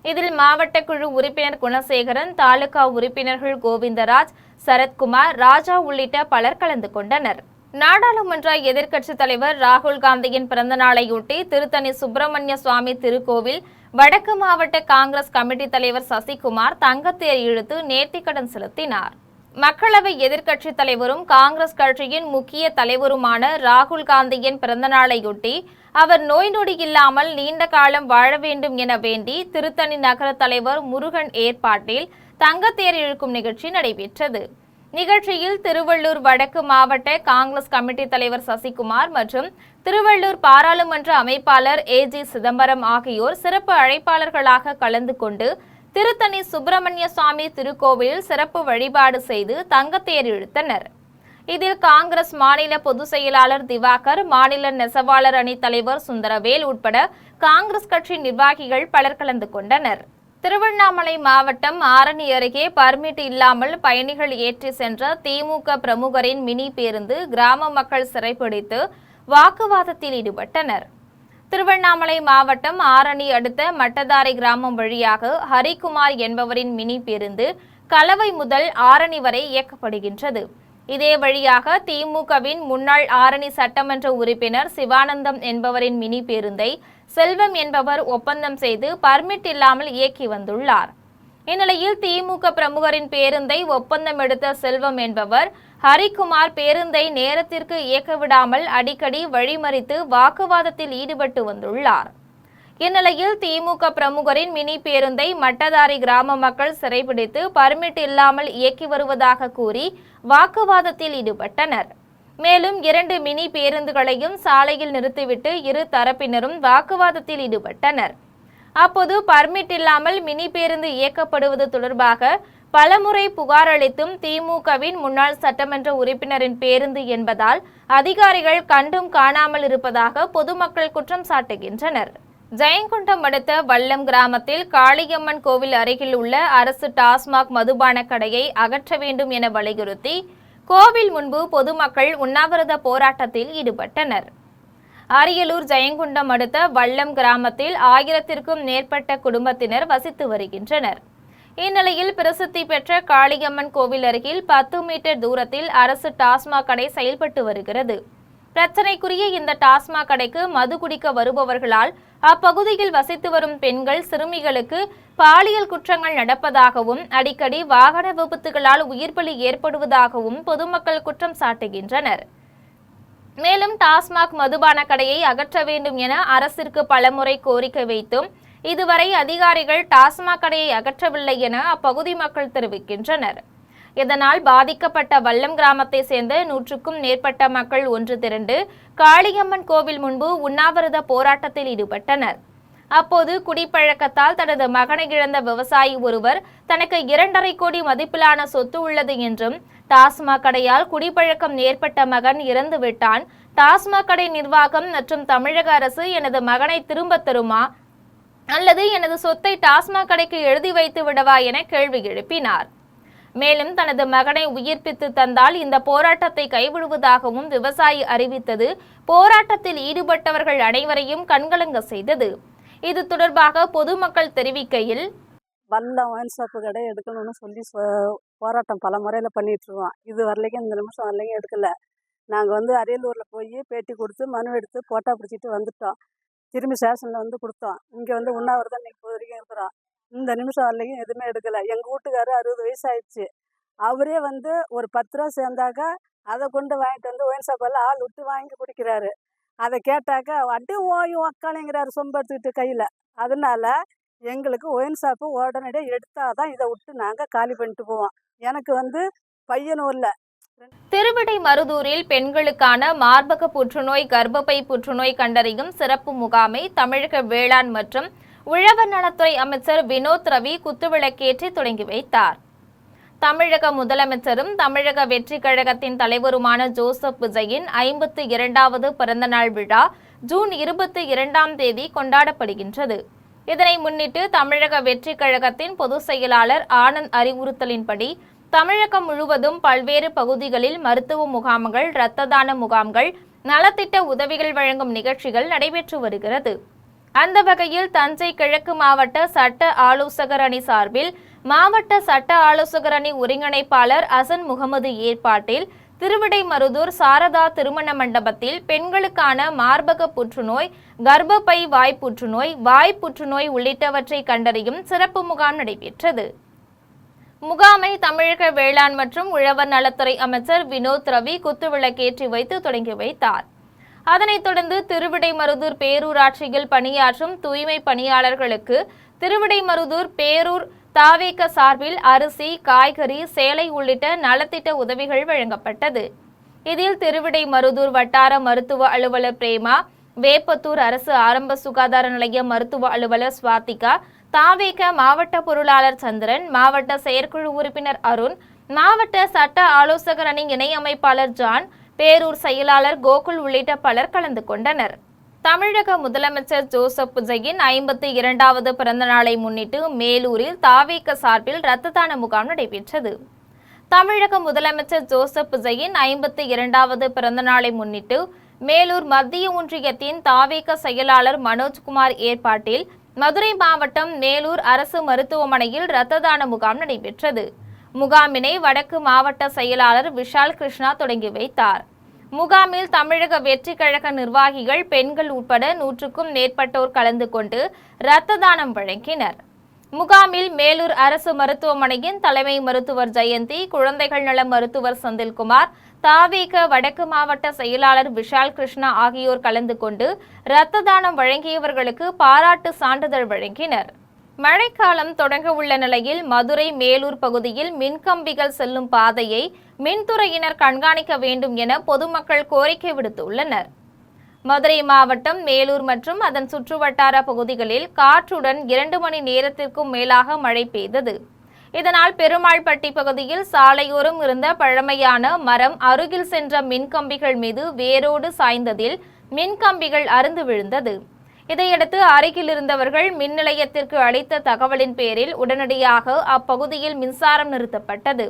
இதில் மாவட்ட குழு உறுப்பினர் குணசேகரன், தாலுகா உறுப்பினர்கள் கோவிந்தராஜ், சரத்குமார், ராஜா உள்ளிட்ட பலர் கலந்து கொண்டனர். நாடாளுமன்ற எதிர்க்கட்சித் தலைவர் ராகுல் காந்தியின் பிறந்த நாளையொட்டி திருத்தணி சுப்பிரமணிய சுவாமி திருக்கோவில் வடக்கு மாவட்ட காங்கிரஸ் கமிட்டி தலைவர் சசிகுமார் தங்கத்தேர் இழுத்து நேர்த்திக்கடன் செலுத்தினார். மக்களவை எதிர்க்கட்சித் தலைவரும் காங்கிரஸ் கட்சியின் முக்கிய தலைவருமான ராகுல் காந்தியின் பிறந்த நாளையொட்டி அவர் நோய் நொடி இல்லாமல் நீண்ட காலம் வாழ வேண்டும் என வேண்டி திருத்தணி நகர தலைவர் முருகன் ஏற்பாட்டில் தங்கத்தேர் இழுக்கும் நிகழ்ச்சி நடைபெற்றது. நிகழ்ச்சியில் திருவள்ளூர் வடக்கு மாவட்ட காங்கிரஸ் கமிட்டி தலைவர் சசிகுமார் மற்றும் திருவள்ளூர் பாராளுமன்ற அமைப்பாளர் ஏஜி சிதம்பரம் ஆகியோர் சிறப்பு அழைப்பாளர்களாக கலந்து கொண்டு திருத்தணி சுப்பிரமணிய சுவாமி திருக்கோவிலில் சிறப்பு வழிபாடு செய்து தங்கத்தேர் இழுத்தனர். இதில் காங்கிரஸ் மாநில பொதுச் செயலாளர் திவாகர், மாநில நெசவாளர் அணி தலைவர் சுந்தரவேல் உட்பட காங்கிரஸ் கட்சி நிர்வாகிகள் பலர் கலந்து கொண்டனர். திருவண்ணாமலை மாவட்டம் ஆரணி அருகே பர்மிட் இல்லாமல் பயணிகள் ஏற்றி சென்ற திமுக பிரமுகரின் மினி பேருந்து கிராம மக்கள் சிறைப்பிடித்து வாக்குவாதத்தில் ஈடுபட்டனர். திருவண்ணாமலை மாவட்டம் ஆரணி அடுத்த மட்டதாரை கிராமம் வழியாக ஹரிகுமார் என்பவரின் மினி பேருந்து கலவை முதல் ஆரணி வரை இயக்கப்படுகின்றது. இதே வழியாக திமுகவின் முன்னாள் ஆரணி சட்டமன்ற உறுப்பினர் சிவானந்தம் என்பவரின் மினி பேருந்தை செல்வம் என்பவர் ஒப்பந்தம் செய்து பர்மிட் இல்லாமல் இயக்கி வந்துள்ளார். இந்நிலையில் திமுக பிரமுகரின் பேருந்தை ஒப்பந்தம் எடுத்த செல்வம் என்பவர் ஹரிகுமார் பேருந்தை நேரத்திற்கு இயக்க விடாமல் அடிக்கடி வழிமறித்து வாக்குவாதத்தில் ஈடுபட்டு வந்துள்ளார். இந்நிலையில் திமுக பிரமுகரின் மினி பேருந்தை மட்டதாரி கிராம மக்கள் சிறைபிடித்து பர்மிட் இல்லாமல் இயக்கி வருவதாக கூறி வாக்குவாதத்தில் ஈடுபட்டனர். மேலும் 2 மினி பேருந்துகளையும் சாலையில் நிறுத்திவிட்டு இரு தரப்பினரும் வாக்குவாதத்தில் ஈடுபட்டனர். அப்போது பர்மிட் இல்லாமல் மினி பேருந்து இயக்கப்படுவது தொடர்பாக பலமுறை புகார் அளித்தும் திமுகவின் முன்னாள் சட்டமன்ற உறுப்பினரின் பேருந்து என்பதால் அதிகாரிகள் கண்டும் காணாமல் இருப்பதாக பொதுமக்கள் குற்றம் சாட்டுகின்றனர். ஜெயங்கொண்டம் அடுத்த வல்லம் கிராமத்தில் காளியம்மன் கோவில் அருகில் உள்ள அரசு டாஸ்மாக் மதுபான கடையை அகற்ற வேண்டும் என வலியுறுத்தி கோவில் முன்பு பொதுமக்கள் உண்ணாவிரத போராட்டத்தில் ஈடுபட்டனர். அரியலூர் ஜெயங்கொண்டம் அடுத்த வல்லம் கிராமத்தில் 1000க்கும் மேற்பட்ட குடும்பத்தினர் வசித்து வருகின்றனர். இந்நிலையில் பிரசித்தி பெற்ற காளியம்மன் கோவில் அருகில் 10 மீட்டர் தூரத்தில் அரசு டாஸ்மாக் கடை செயல்பட்டு வருகிறது. பிரச்சனைக்குரிய இந்த டாஸ்மாக் கடைக்கு மது குடிக்க வருபவர்களால் அப்பகுதியில் வசித்து வரும் பெண்கள், சிறுமிகளுக்கு பாலியல் குற்றங்கள் நடப்பதாகவும் அடிக்கடி வாகன விபத்துகளால் உயிர் பலி ஏற்படுவதாகவும் பொதுமக்கள் குற்றம் சாட்டுகின்றனர். மேலும் டாஸ்மாக் மதுபான கடையை அகற்ற வேண்டும் என அரசிற்கு பலமுறை கோரிக்கை வைத்தும் இதுவரை அதிகாரிகள் டாஸ்மாக் கடையை அகற்றவில்லை என அப்பகுதி மக்கள் தெரிவிக்கின்றனர். இதனால் பாதிக்கப்பட்ட வல்லம் கிராமத்தை சேர்ந்த 100க்கும் மேற்பட்ட மக்கள் ஒன்று திரண்டு காளியம்மன் கோவில் முன்பு உண்ணாவிரத போராட்டத்தில் ஈடுபட்டனர். அப்போது குடிப்பழக்கத்தால் தனது மகனை இழந்த விவசாயி ஒருவர் தனக்கு 2.5 கோடி மதிப்பிலான சொத்து உள்ளது என்றும், டாஸ்மாக் கடையால் குடிப்பழக்கம் ஏற்பட்ட மகன் இறந்து விட்டான், டாஸ்மாக் கடை நிர்வாகம் மற்றும் தமிழக அரசு எனது மகனை திரும்ப தருமா, அல்லது எனது சொத்தை டாஸ்மாக் கடைக்கு எழுதி வைத்து விடவா என கேள்வி எழுப்பினார். மேலும் தனது மகனை உயிர்ப்பித்து தந்தால் இந்த போராட்டத்தை கைவிடுவதாகவும் விவசாயி அறிவித்தது போராட்டத்தில் ஈடுபட்டவர்கள் அனைவரையும் கண்கலங்க செய்தது. இது தொடர்பாக பொதுமக்கள் தெரிவிக்கையில், வல்லம் ஒயின் ஷாப்பு கடை எடுக்கணும்னு சொல்லி போராட்டம் பல முறையில் பண்ணிட்டு இருக்கோம். இது வரலைக்கும் இந்த நிமிஷம் வரலைக்கும் எடுக்கல. நாங்கள் அரியலூரில் போய் பேட்டி கொடுத்து மனு எடுத்து போட்டா பிடிச்சிட்டு வந்துட்டோம். திரும்பி ஸ்டேஷனில் கொடுத்தோம். இங்கே உண்ணாவிரதம் இன்னைக்கு இப்போ வரைக்கும் இருக்கிறோம். இந்த நிமிஷம் வரலைக்கும் எதுவுமே எடுக்கலை. எங்கள் வீட்டுக்காரர் 60 வயசு ஆயிடுச்சு. அவரே ஒரு 10 ரூபா சேர்ந்தாக்கா அதை கொண்டு வாங்கிட்டு ஒயின் ஷாப்பெல்லாம் ஆள் விட்டு வாங்கி குடிக்கிறாரு. அதை கேட்டாக்கா வட்டி ஓய் உக்காளிங்கிறாரு சொம்பு எடுத்துக்கிட்டு கையில். அதனால எங்களுக்கு ஒயின் ஷாப்பு உடனடியாக எடுத்தால் தான் இதை விட்டு நாங்கள் காலி பண்ணிட்டு போவோம். எனக்கு பையனும் இல்லை. திருவிடை மருதூரில் பெண்களுக்கான மார்பக புற்றுநோய், கர்ப்பப்பை புற்றுநோய் கண்டறியும் சிறப்பு முகாமை தமிழக வேளாண் மற்றும் உழவர் நலத்துறை அமைச்சர் வினோத் ரவி குத்துவிளக்கேற்றி தொடங்கி வைத்தார். தமிழக முதலமைச்சரும் தமிழக வெற்றி கழகத்தின் தலைவருமான ஜோசப் விஜயின் 52வது பிறந்தநாள் விழா ஜூன் 22ஆம் தேதி கொண்டாடப்படுகின்றது. இதனை முன்னிட்டு தமிழக வெற்றி கழகத்தின் பொதுச் செயலாளர் ஆனந்த் அறிவுறுத்தலின்படி தமிழகம் முழுவதும் பல்வேறு பகுதிகளில் மருத்துவ முகாம்கள், இரத்த தான முகாம்கள், நலத்திட்ட உதவிகள் வழங்கும் நிகழ்ச்சிகள் நடைபெற்று வருகிறது. அந்த வகையில் தஞ்சை கிழக்கு மாவட்ட சட்ட ஆலோசகர் அணி சார்பில் மாவட்ட சட்ட ஆலோசகர் அணி ஒருங்கிணைப்பாளர் அசன் முகமது ஏற்பாட்டில் திருவிடைமருதூர் சாரதா திருமண மண்டபத்தில் பெண்களுக்கான மார்பக புற்றுநோய், கர்ப்பப்பை வாய் புற்றுநோய் உள்ளிட்டவற்றை கண்டறியும் சிறப்பு முகாம் நடைபெற்றது. முகாமை தமிழக வேளாண் மற்றும் உழவர் நலத்துறை அமைச்சர் வினோத் ரவி குத்துவிளக்கேற்றி வைத்து தொடங்கி வைத்தார். அதனைத் தொடர்ந்து திருவிடைமருதூர் பேரூராட்சியில் பணியாற்றும் தூய்மை பணியாளர்களுக்கு திருவிடைமருதூர் பேரூர் தாவேக சார்பில் அரிசி, காய்கறி, சேலை உள்ளிட்ட நலத்திட்ட உதவிகள் வழங்கப்பட்டது. இதில் திருவிடைமருதூர் வட்டார மருத்துவ அலுவலர் பிரேமா, வேப்பத்தூர் அரசு ஆரம்ப சுகாதார நிலைய மருத்துவ அலுவலர் ஸ்வாதிகா, தாவேக மாவட்ட பொருளாளர் சந்திரன், மாவட்ட செயற்குழு உறுப்பினர் அருண், மாவட்ட சட்ட ஆலோசகர் அணி இணை அமைப்பாளர் ஜான், பேரூர் செயலாளர் கோகுல் உள்ளிட்ட பலர் கலந்து கொண்டனர். தமிழக முதலமைச்சர் ஜோசப் விஜயின் 52வது பிறந்த நாளை முன்னிட்டு மேலூரில் தாவேக சார்பில் இரத்த தான முகாம் நடைபெற்றது. தமிழக முதலமைச்சர் ஜோசப் விஜயின் 52வது பிறந்த நாளை முன்னிட்டு மேலூர் மத்திய ஒன்றியத்தின் தாவேக செயலாளர் மனோஜ்குமார் ஏற்பாட்டில் மதுரை மாவட்டம் மேலூர் அரசு மருத்துவமனையில் இரத்த தான முகாம் நடைபெற்றது. முகாமினை வடக்கு மாவட்ட செயலாளர் விஷால் கிருஷ்ணா தொடங்கி வைத்தார். முகாமில் தமிழக வெற்றி கழக நிர்வாகிகள், பெண்கள் உட்பட 100க்கும் மேற்பட்டோர் கலந்து கொண்டு இரத்த தானம் வழங்கினர். முகாமில் மேலூர் அரசு மருத்துவமனையின் தலைமை மருத்துவர் ஜெயந்தி, குழந்தைகள் நல மருத்துவர் செந்தில்குமார், தாவேக வடக்கு மாவட்ட செயலாளர் விஷால் கிருஷ்ணா ஆகியோர் கலந்து கொண்டு இரத்த தானம் வழங்கியவர்களுக்கு பாராட்டு சான்றிதழ் வழங்கினர். மழைக்காலம் தொடங்க உள்ள நிலையில் மதுரை மேலூர் பகுதியில் மின்கம்பிகள் செல்லும் பாதையை மின்துறையினர் கண்காணிக்க வேண்டும் என பொதுமக்கள் கோரிக்கை விடுத்துள்ளனர். மதுரை மாவட்டம் மேலூர் மற்றும் அதன் சுற்றுவட்டார பகுதிகளில் காற்றுடன் 2 மணி நேரத்திற்கும் மேலாக மழை பெய்தது. இதனால் பெருமாள்பட்டி பகுதியில் சாலையோரம் இருந்த பழமையான மரம் அருகில் சென்ற மின்கம்பிகள் மீது வேரோடு சாய்ந்ததில் மின்கம்பிகள் அறுந்து விழுந்தது. இதையடுத்து அருகில் இருந்தவர்கள் மின் நிலையத்திற்கு அளித்த தகவலின் பேரில் உடனடியாக அப்பகுதியில் மின்சாரம் நிறுத்தப்பட்டது.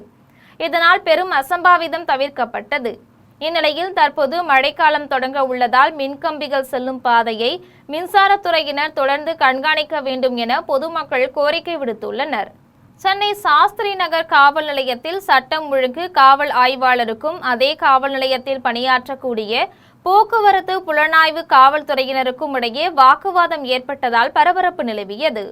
இதனால் பெரும் அசம்பாவிதம் தவிர்க்கப்பட்டது. இந்நிலையில் தற்போது மழைக்காலம் தொடங்க உள்ளதால் மின்கம்பிகள் செல்லும் பாதையை மின்சாரத்துறையினர் தொடர்ந்து கண்காணிக்க வேண்டும் என பொதுமக்கள் கோரிக்கை விடுத்துள்ளனர். சென்னை சாஸ்திரி நகர் காவல் நிலையத்தில் சட்டம் ஒழுங்கு காவல் ஆய்வாளருக்கும் அதே காவல் நிலையத்தில் பணியாற்றக்கூடிய போக்குவரத்து புலனாய்வு காவல்துறையினருக்கும் இடையே வாக்குவாதம் ஏற்பட்டதால் பரபரப்பு நிலவியது.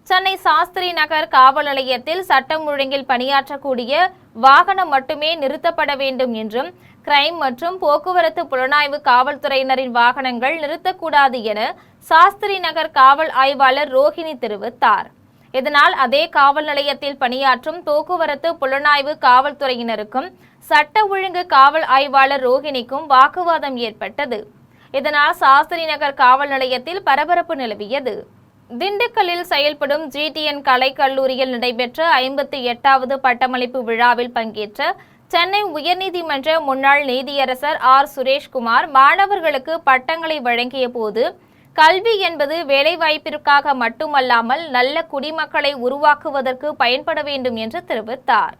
சென்னை சாஸ்திரி நகர் காவல் நிலையத்தில் சட்டம் ஒழுங்கில் பணியாற்றக்கூடிய வாகனம் மட்டுமே நிறுத்தப்பட வேண்டும் என்றும், கிரைம் மற்றும் போக்குவரத்து புலனாய்வு காவல்துறையினரின் வாகனங்கள் நிறுத்தக்கூடாது என சாஸ்திரி நகர் காவல் ஆய்வாளர் ரோஹிணி தெரிவித்தார். இதனால் அதே காவல் நிலையத்தில் பணியாற்றும் போக்குவரத்து புலனாய்வு காவல்துறையினருக்கும் சட்ட ஒழுங்கு காவல் ஆய்வாளர் ரோஹிணிக்கும் வாக்குவாதம் ஏற்பட்டது. இதனால் சாஸ்திரி நகர் காவல் நிலையத்தில் பரபரப்பு நிலவியது. திண்டுக்கல்லில் செயல்படும் GTN கலைக்கல்லூரியில் நடைபெற்ற 58வது பட்டமளிப்பு விழாவில் பங்கேற்ற சென்னை உயர்நீதிமன்ற முன்னாள் நீதியரசர் R. சுரேஷ்குமார் மாணவர்களுக்கு பட்டங்களை வழங்கிய போது கல்வி என்பது வேலைவாய்ப்பிற்காக மட்டுமல்லாமல் நல்ல குடிமக்களை உருவாக்குவதற்கு பயன்பட வேண்டும் என்று தெரிவித்தார்.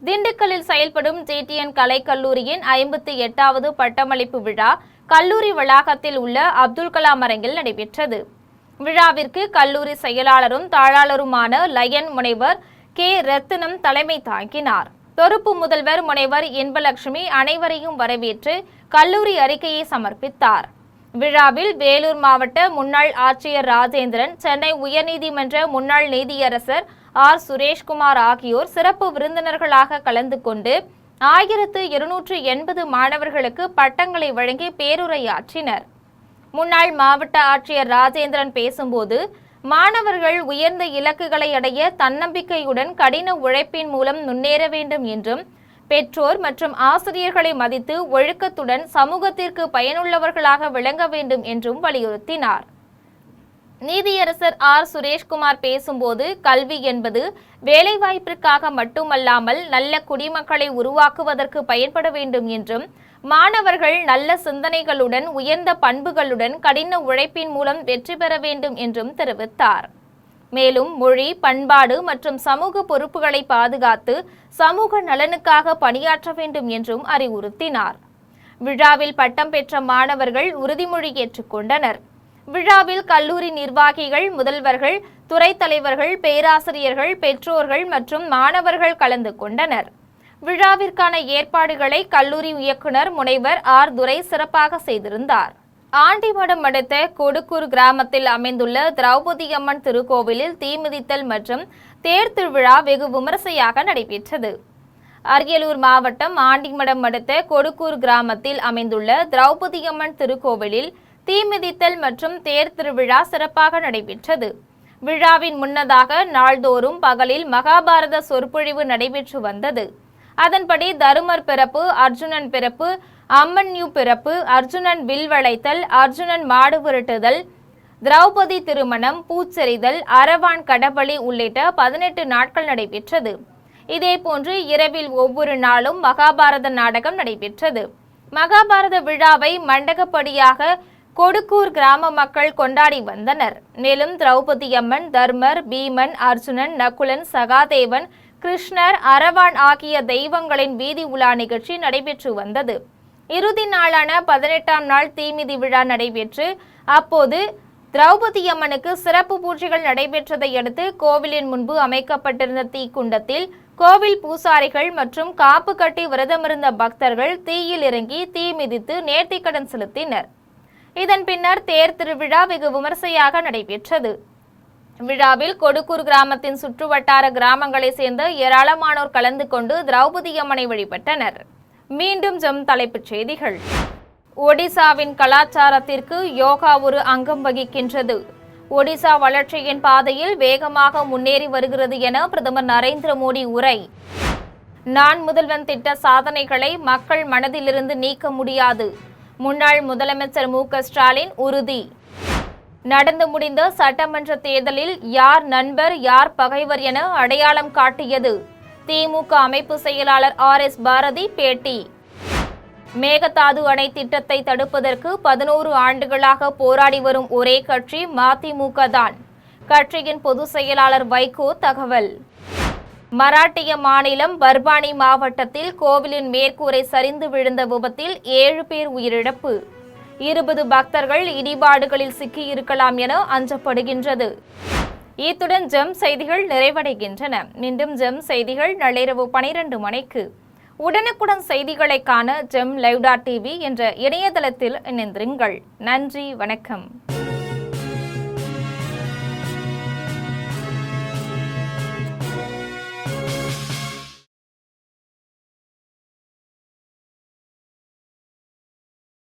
திண்டுக்கல்லில் செயல்படும் ஜிடிஎன் கலைக்கல்லூரியின் 58வது பட்டமளிப்பு விழா கல்லூரி வளாகத்தில் உள்ள அப்துல் கலாம் அரங்கில் நடைபெற்றது. விழாவிற்கு கல்லூரி செயலாளரும் தாளாளருமான லயன் முனைவர் கே ரத்தினம் தலைமை தாங்கினார். பொறுப்பு முதல்வர் முனைவர் இன்பலட்சுமி அனைவரையும் வரவேற்று கல்லூரி அறிக்கையை சமர்ப்பித்தார். விழாவில் வேலூர் மாவட்ட முன்னாள் ஆட்சியர் ராஜேந்திரன், சென்னை உயர்நீதிமன்ற முன்னாள் நீதியரசர் ஆர் சுரேஷ்குமார் ஆகியோர் சிறப்பு விருந்தினர்களாக கலந்து கொண்டு 1280 மாணவர்களுக்கு பட்டங்களை வழங்கி பேருரையாற்றினர். முன்னாள் மாவட்ட ஆட்சியர் ராஜேந்திரன் பேசும்போது, மாணவர்கள் உயர்ந்த இலக்குகளை அடைய தன்னம்பிக்கையுடன் கடின உழைப்பின் மூலம் முன்னேற வேண்டும் என்றும், பெற்றோர் மற்றும் ஆசிரியர்களை மதித்து ஒழுக்கத்துடன் சமூகத்திற்கு பயனுள்ளவர்களாக விளங்க வேண்டும் என்றும் வலியுறுத்தினார். நீதியரசர் ஆர் சுரேஷ்குமார் பேசும்போது, கல்வி என்பது வேலைவாய்ப்பிற்காக மட்டுமல்லாமல் நல்ல குடிமக்களை உருவாக்குவதற்கு பயன்பட வேண்டும் என்றும், மாணவர்கள் நல்ல சிந்தனைகளுடன் உயர்ந்த பண்புகளுடன் கடின உழைப்பின் மூலம் வெற்றி பெற வேண்டும் என்றும் தெரிவித்தார். மேலும் மொழி, பண்பாடு மற்றும் சமூக பொறுப்புகளை பாதுகாத்து சமூக நலனுக்காக பணியாற்ற வேண்டும் என்றும் அறிவுறுத்தினார். விழாவில் பட்டம் பெற்ற மாணவர்கள் உறுதிமொழி ஏற்றுக்கொண்டனர். விழாவில் கல்லூரி நிர்வாகிகள், முதல்வர்கள், துறை தலைவர்கள், பேராசிரியர்கள், பெற்றோர்கள் மற்றும் மாணவர்கள் கலந்து கொண்டனர். விழாவிற்கான ஏற்பாடுகளை கல்லூரி இயக்குனர் முனைவர் ஆர் துரை சிறப்பாக செய்திருந்தார். ஆண்டிமடம் அடுத்த கொடுக்கூர் கிராமத்தில் அமைந்துள்ள திரௌபதி அம்மன் திருக்கோவிலில் தீமிதித்தல் மற்றும் தேர் திருவிழா வெகு விமரிசையாக நடைபெற்றது. அரியலூர் மாவட்டம் ஆண்டிமடம் அடுத்த கொடுக்கூர் கிராமத்தில் அமைந்துள்ள திரௌபதி அம்மன் திருக்கோவிலில் தீமிதித்தல் மற்றும் தேர் திருவிழா சிறப்பாக நடைபெற்றது. விழாவின் முன்னதாக நாள்தோறும் பகலில் மகாபாரத சொற்பொழிவு நடைபெற்று வந்தது. அதன்படி தருமர் பிறப்பு, அர்ஜுனன் பிறப்பு, அம்மன்யு பிறப்பு, அர்ஜுனன் வில் வளைத்தல், அர்ஜுனன் மாடு விரட்டுதல், திரௌபதி திருமணம், பூச்செறிதல், அரவான் கடபலி உள்ளிட்ட 18 நாட்கள் நடைபெற்றது. இதேபோன்று இரவில் ஒவ்வொரு நாளும் மகாபாரத நாடகம் நடைபெற்றது. மகாபாரத விழாவை மண்டகப்படியாக கொடுக்கூர் கிராம மக்கள் கொண்டாடி வந்தனர். மேலும் திரௌபதி அம்மன், தர்மர், பீமன், அர்ஜுனன், நகுலன், சகாதேவன், கிருஷ்ணர், அரவான் ஆகிய தெய்வங்களின் வீதி உலா நிகழ்ச்சி நடைபெற்று வந்தது. இறுதி நாளான 18ஆம் நாள் தீமிதி விழா நடைபெற்று அப்போது திரௌபதி அம்மனுக்கு சிறப்பு பூஜைகள் நடைபெற்றதை அடுத்து கோவிலின் முன்பு அமைக்கப்பட்டிருந்த தீக்குண்டத்தில் கோவில் பூசாரிகள் மற்றும் காப்பு கட்டி விரதமிருந்த பக்தர்கள் தீயில் இறங்கி தீ மிதித்து நேர்த்திக்கடன் செலுத்தினர். இதன் பின்னர் தேர் திருவிழா வெகு விமரிசையாக நடைபெற்றது. விழாவில் கொடுக்கூர் கிராமத்தின் சுற்றுவட்டார கிராமங்களை சேர்ந்த ஏராளமானோர் கலந்து கொண்டு திரௌபதி அம்மனை வழிபட்டனர். மீண்டும் தலைப்புச் செய்திகள். ஒடிசாவின் கலாச்சாரத்திற்கு யோகா ஒரு அங்கம் வகிக்கின்றது. ஒடிசா வளர்ச்சியின் பாதையில் வேகமாக முன்னேறி வருகிறது என பிரதமர் நரேந்திர மோடி உரை. நான் முதல்வன் திட்ட சாதனைகளை மக்கள் மனதிலிருந்து நீக்க முடியாது. முன்னாள் முதலமைச்சர் மு.க. ஸ்டாலின் உறுதி. நடந்து முடிந்த சட்டமன்ற தேர்தலில் யார் நண்பர், யார் பகைவர் என அடையாளம் காட்டியது. திமுக அமைப்பு செயலாளர் ஆர்.எஸ். பாரதி பேட்டி. மேகதாது அணை திட்டத்தை தடுப்பதற்கு 11 ஆண்டுகளாக போராடி வரும் ஒரே கட்சி மதிமுக தான். கட்சியின் பொதுச் செயலாளர் வைகோ தகவல். மராட்டிய மாநிலம் பர்பானி மாவட்டத்தில் கோவிலின் மேற்கூரை சரிந்து விழுந்த விபத்தில் 7 பேர் உயிரிழப்பு. 20 பக்தர்கள் இடிபாடுகளில் சிக்கியிருக்கலாம் என அஞ்சப்படுகின்றது. இத்துடன் ஜெம் செய்திகள் நிறைவடைகின்றன. மீண்டும் ஜெம் செய்திகள் நள்ளிரவு 12 மணிக்கு. உடனுக்குடன் செய்திகளை காண ஜெம் live.tv என்ற இணையதளத்தில் இணைந்திருங்கள். நன்றி, வணக்கம்.